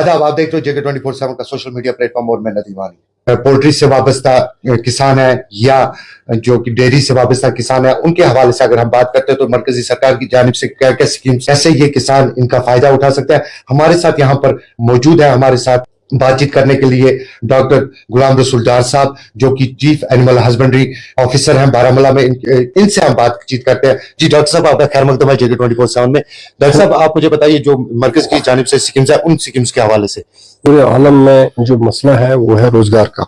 आदाब, आप देख रहे हो जेके 24/7 का सोशल मीडिया प्लेटफॉर्म और मैं नदीम वानी। पोल्ट्री से वाबस्ता किसान है या जो कि डेयरी से वाबस्ता किसान है, उनके हवाले से अगर हम बात करते हैं तो मरकजी सरकार की जानिब से क्या क्या स्कीम, कैसे ये किसान इनका फायदा उठा सकता है, हमारे साथ यहाँ पर मौजूद है। हमारे साथ बातचीत करने के लिए डॉक्टर गुलाम रसूल डार साहब, जो कि चीफ एनिमल हस्बेंड्री ऑफिसर हैं बारामूला में। इनसे हम बातचीत करते हैं। जी डॉक्टर साहब, आपका खैर मकदम है जेके 24/7 में। डॉक्टर साहब, आप मुझे बताइए, जो मरकज की जानिब से स्कीम्स है, उन स्कीम्स के हवाले से। पूरे आलम में जो मसला है वो है रोजगार का,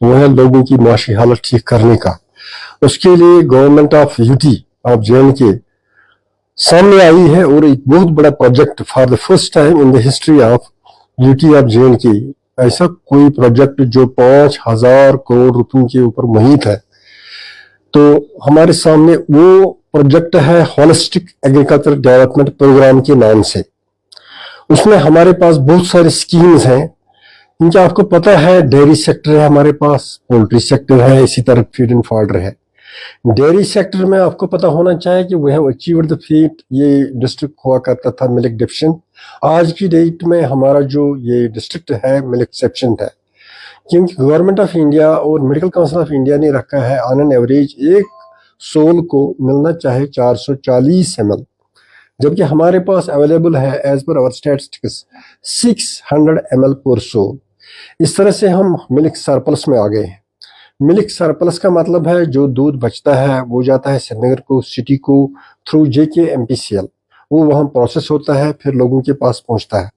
वो है लोगों की माशी हालत ठीक करने का। उसके लिए government of UT of JNK सामने आई है और एक बहुत बड़ा project for the first time in the history of UT of JNK, ऐसा कोई प्रोजेक्ट जो 5,000 करोड़ रुपयों के ऊपर मुहित है। तो हमारे सामने वो प्रोजेक्ट है होलिस्टिक एग्रीकल्चर डेवलपमेंट प्रोग्राम के नाम से। उसमें हमारे पास बहुत सारे स्कीम्स हैं, क्योंकि आपको पता है डेयरी सेक्टर है हमारे पास, पोल्ट्री सेक्टर है, इसी तरह फीड एंड फॉडर है। डेयरी सेक्टर में आपको पता होना चाहिए कि we have achieved the feat, ये डिस्ट्रिक्ट हुआ करता था मिल्क डिफिशिएंट। आज की डेट में हमारा जो ये डिस्ट्रिक्ट है मिल्क सफिशिएंट है, क्योंकि गवर्नमेंट ऑफ इंडिया और मेडिकल काउंसिल ऑफ इंडिया ने रखा है ऑन एन एवरेज एक सोल को मिलना चाहे 440 ml, जबकि हमारे पास अवेलेबल है as per our statistics 600 ml per soul. इस तरह से हम मिल्क सरप्लस में आ गए हैं। मिल्क सरप्लस का मतलब है जो दूध बचता है वो जाता है श्रीनगर को, सिटी को, थ्रू JK MPCL, वो वहाँ प्रोसेस होता है, फिर लोगों के पास पहुँचता है।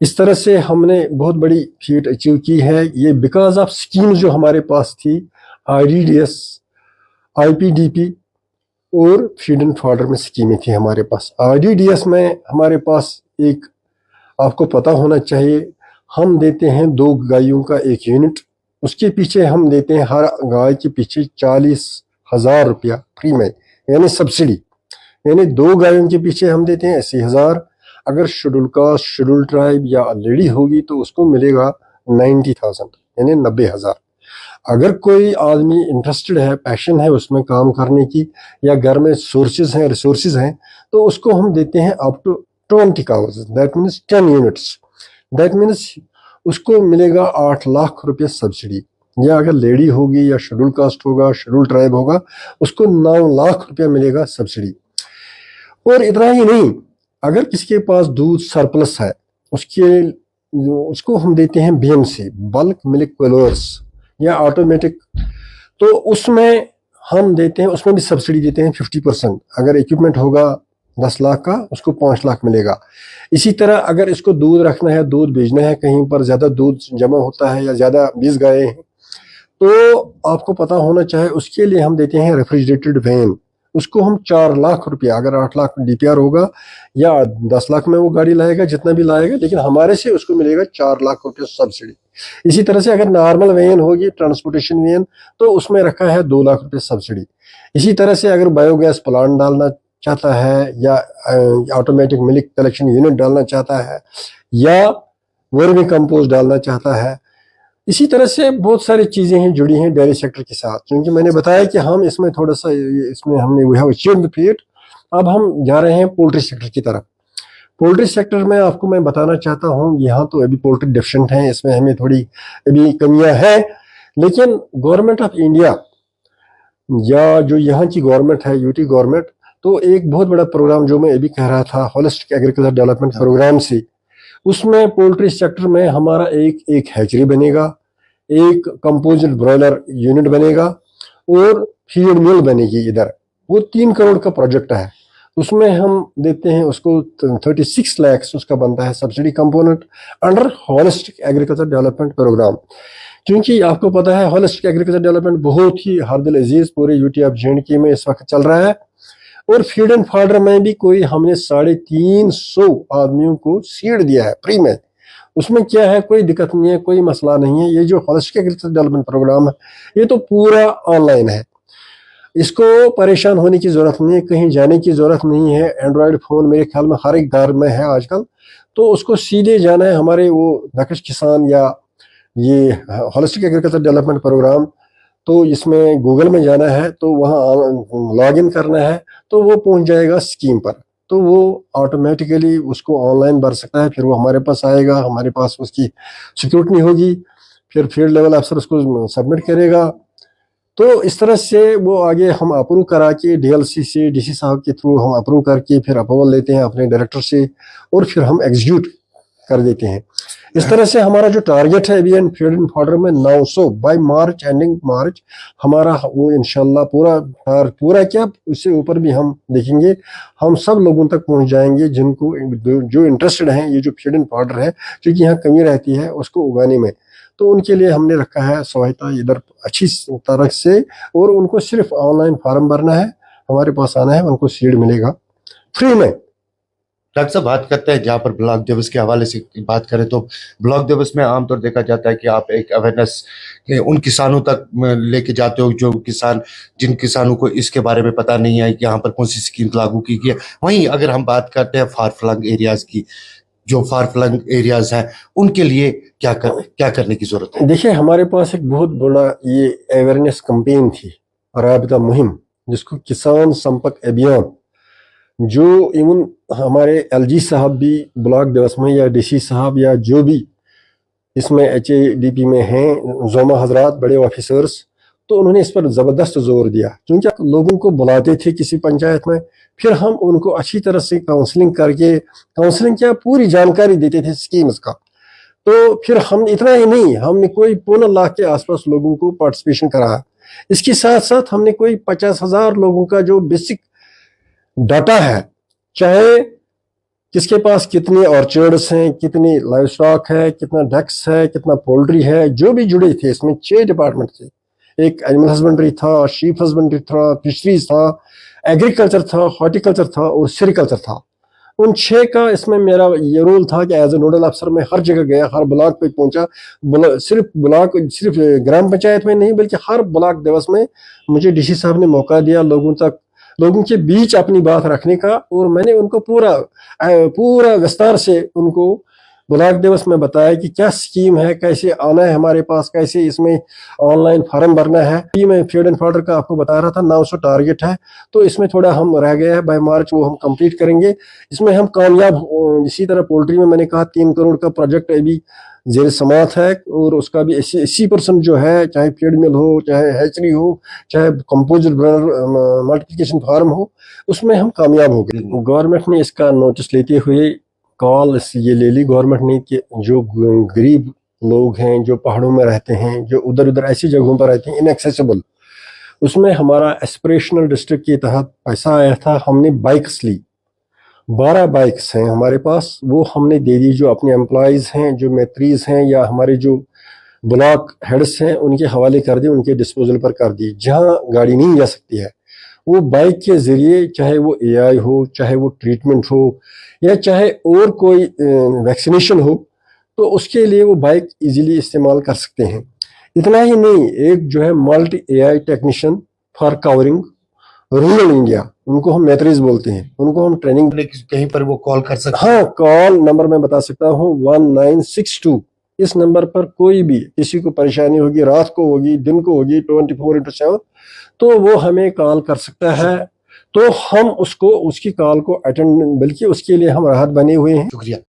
इस तरह से हमने बहुत बड़ी फीट अचीव की है, ये बिकॉज ऑफ स्कीम जो हमारे पास थी, IDDS, IPDP और फीड एंड फॉडर में स्कीमें थी हमारे पास। IDDS में हमारे पास एक, आपको पता होना चाहिए, हम देते हैं 2 गायों का 1 यूनिट, उसके पीछे हम देते हैं हर गाय के पीछे 40,000 रुपया फ्री में, यानी सब्सिडी, यानी 2 गायों के पीछे हम देते हैं 80,000। अगर शेड्यूल कास्ट, शेड्यूल ट्राइब या लेडी होगी तो उसको मिलेगा 90,000, यानी 90,000। अगर कोई आदमी इंटरेस्टेड है, पैशन है उसमें काम करने की, या घर में सोर्सेज हैं, रिसोर्सेज हैं, तो उसको हम देते हैं up to 20 cows, that means 10 units. That means उसको मिलेगा 8 लाख रुपये सब्सिडी। या अगर लेडी होगी या शेड्यूल कास्ट होगा, शेड्यूल ट्राइब होगा, उसको 9 लाख रुपया मिलेगा सब्सिडी। और इतना ही नहीं, अगर किसी के पास दूध सरप्लस है, उसको हम देते हैं BMC, बल्क मिल्क कूलर्स या ऑटोमेटिक, तो उसमें हम देते हैं, उसमें भी सब्सिडी देते हैं 50%। अगर इक्विपमेंट होगा 10 लाख का, उसको 5 लाख मिलेगा। इसी तरह अगर इसको दूध रखना है, दूध भेजना है, कहीं पर ज़्यादा दूध जमा होता है या ज़्यादा 20 गायें हैं, तो आपको पता होना चाहिए उसके लिए हम देते हैं रेफ्रिजरेटेड वैन, उसको हम 4 लाख रुपया, अगर 8 लाख DPR होगा या 10 लाख में वो गाड़ी लाएगा, जितना भी लाएगा, लेकिन हमारे से उसको मिलेगा 4 लाख रुपये सब्सिडी। इसी तरह से अगर नॉर्मल वैन होगी, ट्रांसपोर्टेशन वैन, तो उसमें रखा है 2 लाख रुपये सब्सिडी। इसी तरह से अगर बायोगैस प्लांट डालना चाहता है या ऑटोमेटिक मिल्क कलेक्शन यूनिट डालना चाहता है या वर्मी कंपोस्ट डालना चाहता है, इसी तरह से बहुत सारी चीज़ें हैं जुड़ी हैं डेयरी सेक्टर के साथ। क्योंकि मैंने बताया कि हम इसमें थोड़ा सा, इसमें हमने we have achieved the feat. अब हम जा रहे हैं पोल्ट्री सेक्टर की तरफ। पोल्ट्री सेक्टर में आपको मैं बताना चाहता हूँ, यहाँ तो अभी पोल्ट्री डेफिशिएंट हैं, इसमें हमें थोड़ी अभी कमियाँ हैं, लेकिन गवर्नमेंट ऑफ इंडिया या जो यहाँ की गवर्नमेंट है, यूटी गवर्नमेंट, तो एक बहुत बड़ा प्रोग्राम जो मैं अभी कह रहा था, होलिस्टिक एग्रीकल्चर डेवलपमेंट प्रोग्राम से, उसमें पोल्ट्री सेक्टर में हमारा एक हैचरी बनेगा, एक कंपोजिट ब्रॉयलर यूनिट बनेगा और फीड मिल बनेगी इधर। वो 3 करोड़ का प्रोजेक्ट है। उसमें हम देते हैं उसको 36 लाख उसका बनता है subsidy component under holistic agriculture development program. क्योंकि आपको पता है होलिस्टिक एग्रीकल्चर डेवलपमेंट बहुत ही हर दिल अजीज पूरे यूटी ऑफ JNK में इस वक्त चल रहा है। और फीड एंड फॉडर में भी कोई हमने 350 आदमियों को सीड दिया है फ्री में। उसमें क्या है, कोई दिक्कत नहीं है, कोई मसला नहीं है। ये जो होलिस्टिक एग्रीकल्चर डेवलपमेंट प्रोग्राम है, ये तो पूरा ऑनलाइन है, इसको परेशान होने की ज़रूरत नहीं है, कहीं जाने की ज़रूरत नहीं है। एंड्रॉयड फ़ोन मेरे ख्याल में हर एक घर में है आजकल, तो उसको सीधे जाना है हमारे वो नक्श किसान या ये होलिस्टिक एग्रीकल्चर डेवलपमेंट प्रोग्राम, तो इसमें गूगल में जाना है, तो वहाँ लॉग इन करना है, तो वो पहुँच जाएगा स्कीम पर। تو وہ آٹومیٹیکلی اس کو آن لائن بھر سکتا ہے، پھر وہ ہمارے پاس آئے گا، ہمارے پاس اس کی سیکیورٹی ہوگی، پھر فیلڈ لیول افسر اس کو سبمٹ کرے گا. تو اس طرح سے وہ آگے ہم اپروو کرا کے ڈی ایل سی سے ڈی سی صاحب کے تھرو ہم اپروو کر کے پھر اپروول لیتے ہیں اپنے ڈائریکٹر سے، اور پھر ہم ایگزیکیوٹ کر دیتے ہیں. اس طرح سے ہمارا جو ٹارگیٹ ہے ابھی فیڈ اینڈ فاڈر میں 900 بائی مارچ، اینڈنگ مارچ ہمارا وہ انشاءاللہ پورا کیا اس سے اوپر بھی ہم دیکھیں گے، ہم سب لوگوں تک پہنچ جائیں گے جن کو جو انٹرسٹڈ ہیں یہ جو فیڈ اینڈ فاڈر ہے، کیونکہ یہاں کمی رہتی ہے اس کو اگانے میں، تو ان کے لیے ہم نے رکھا ہے سہایتا ادھر اچھی طرح سے، اور ان کو صرف آن لائن فارم بھرنا ہے، ہمارے پاس آنا ہے، ان کو سیڈ ملے گا فری میں. ڈاکٹر صاحب بات کرتے ہیں جہاں پر بلاک دیوس کے حوالے سے بات کریں تو بلاک دیوس میں عام طور دیکھا جاتا ہے کہ آپ ایک اویئرنیس ان کسانوں تک لے کے جاتے ہو جو جن کسانوں کو اس کے بارے میں پتہ نہیں ہے کہ یہاں پر کون سی اسکیم لاگو کی گئی ہے. وہیں اگر ہم بات کرتے ہیں فار فلنگ ایریاز کی، جو فار فلنگ ایریاز ہیں ان کے لیے کیا کرنے کی ضرورت ہے؟ دیکھیں ہمارے پاس ایک بہت بڑا یہ اویئرنیس کمپین تھی، رابطہ مہم، جس کو کسان سمپرک ابھیان، جو ایون ہمارے ایل جی صاحب بھی بلاک دیوس میں یا ڈی سی صاحب یا جو بھی اس میں ایچ اے ڈی پی میں ہیں زوما حضرات بڑے آفیسرز، تو انہوں نے اس پر زبردست زور دیا، کیونکہ لوگوں کو بلاتے تھے کسی پنچایت میں، پھر ہم ان کو اچھی طرح سے کاؤنسلنگ کر کے، کاؤنسلنگ کیا پوری جانکاری دیتے تھے اسکیمز کا. تو پھر ہم اتنا ہی نہیں، ہم نے کوئی 15 لاکھ کے آس پاس لوگوں کو پارٹیسپیشن کرایا. اس کے ساتھ ساتھ ہم نے کوئی 50,000 لوگوں کا جو بیسک ڈاٹا ہے، چاہے کس کے پاس کتنی آرچرڈس ہیں، کتنی لائف سٹاک ہے، کتنا ڈیکس ہے، کتنا پولٹری ہے، جو بھی جڑے تھے اس میں 6 ڈپارٹمنٹ تھے. ایک اینیمل ہسبنڈری تھا، شیپ ہسبنڈری تھا، فشریز تھا، ایگریکلچر تھا، ہارٹیکلچر تھا اور سیریکلچر تھا. ان 6 کا اس میں میرا یہ رول تھا کہ ایز اے نوڈل افسر میں ہر جگہ گیا، ہر بلاک پہ پہنچا، صرف گرام پنچایت میں نہیں بلکہ ہر بلاک دیوس میں مجھے ڈی سی صاحب نے موقع دیا لوگوں کے بیچ اپنی بات رکھنے کا، اور میں نے ان کو پورا وستار سے ان کو بلاک دیوس میں بتایا کہ کیا سکیم ہے، کیسے آنا ہے ہمارے پاس، کیسے اس میں آن لائن فارم بھرنا ہے. یہ میں فیڈ اینڈ فاڈر کا آپ کو بتا رہا تھا 900 ٹارگیٹ ہے، تو اس میں تھوڑا ہم رہ گئے ہیں، بائی مارچ وہ ہم کمپلیٹ کریں گے. اس میں ہم کامیاب. اسی طرح پولٹری میں نے کہا 3 کروڑ کا پروجیکٹ ابھی زیر سماعت ہے، اور اس کا بھی 80% جو ہے، چاہے فیڈ مل ہو، چاہے ہیچری ہو، چاہے کمپوزٹ ملٹیپلیکیشن فارم ہو، اس میں ہم کامیاب ہو گئے. گورنمنٹ نے اس کا نوٹس لیتے ہوئے کال یہ لے لی گورنمنٹ نے کہ جو غریب لوگ ہیں، جو پہاڑوں میں رہتے ہیں، جو ادھر ایسی جگہوں پر رہتے ہیں انیکسیسیبل، اس میں ہمارا ایسپریشنل ڈسٹرکٹ کے تحت پیسہ آیا تھا. ہم نے بائکس لی، 12 بائکس ہیں ہمارے پاس، وہ ہم نے دے دی جو اپنے امپلائیز ہیں، جو میتریز ہیں یا ہمارے جو بلاک ہیڈس ہیں، ان کے حوالے کر دی، ان کے ڈسپوزل پر کر دی. جہاں گاڑی نہیں جا سکتی ہے وہ بائک کے ذریعے، چاہے وہ اے آئی ہو، چاہے وہ ٹریٹمنٹ ہو، یا چاہے اور کوئی ویکسینیشن ہو، تو اس کے لیے وہ بائک ایزیلی استعمال کر سکتے ہیں. اتنا ہی نہیں، ایک جو ہے multi A I technician for covering rural India, ان کو ہم میتریز بولتے ہیں، ان کو ہم ٹریننگ کہیں پر وہ کال کر سکتے ہیں. ہاں، کال نمبر میں بتا سکتا ہوں 1962. اس نمبر پر کوئی بھی کسی کو پریشانی ہوگی، رات کو ہوگی، دن کو ہوگی، 24/7، تو وہ ہمیں کال کر سکتا ہے. تو ہم اس کی کال کو اٹینڈ، بلکہ اس کے لیے ہم راحت بنے ہوئے ہیں. شکریہ.